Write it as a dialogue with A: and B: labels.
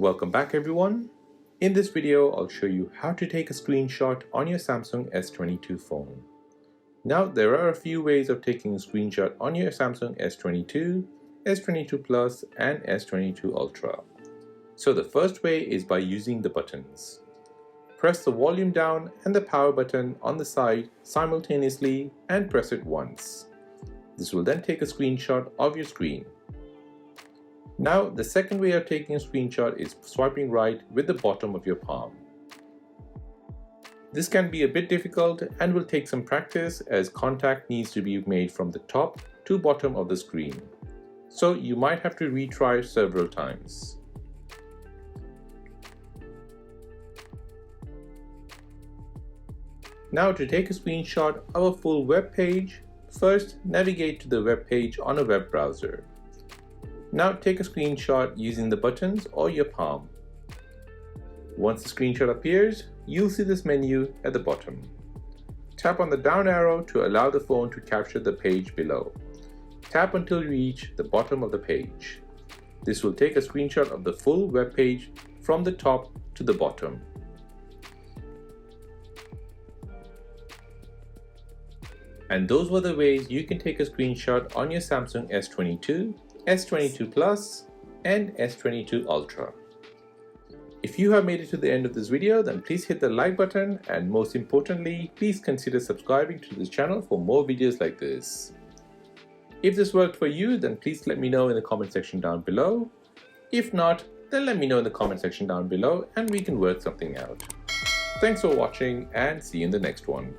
A: Welcome back everyone. In this video, I'll show you how to take a screenshot on your Samsung S22 phone. Now, there are a few ways of taking a screenshot on your Samsung S22, S22 Plus and S22 Ultra. So the first way is by using the buttons. Press the volume down and the power button on the side simultaneously and press it once. This will then take a screenshot of your screen. Now, the second way of taking a screenshot is swiping right with the bottom of your palm. This can be a bit difficult and will take some practice as contact needs to be made from the top to bottom of the screen. So you might have to retry several times. Now, to take a screenshot of a full web page, first navigate to the web page on a web browser. Now take a screenshot using the buttons or your palm. Once the screenshot appears, you'll see this menu at the bottom. Tap on the down arrow to allow the phone to capture the page below. Tap until you reach the bottom of the page. This will take a screenshot of the full web page from the top to the bottom. And those were the ways you can take a screenshot on your Samsung S22, S22 Plus and S22 Ultra. If you have made it to the end of this video, then please hit the like button and most importantly, please consider subscribing to this channel for more videos like this. If this worked for you, then please let me know in the comment section down below. If not, then let me know in the comment section down below and we can work something out. Thanks for watching and see you in the next one.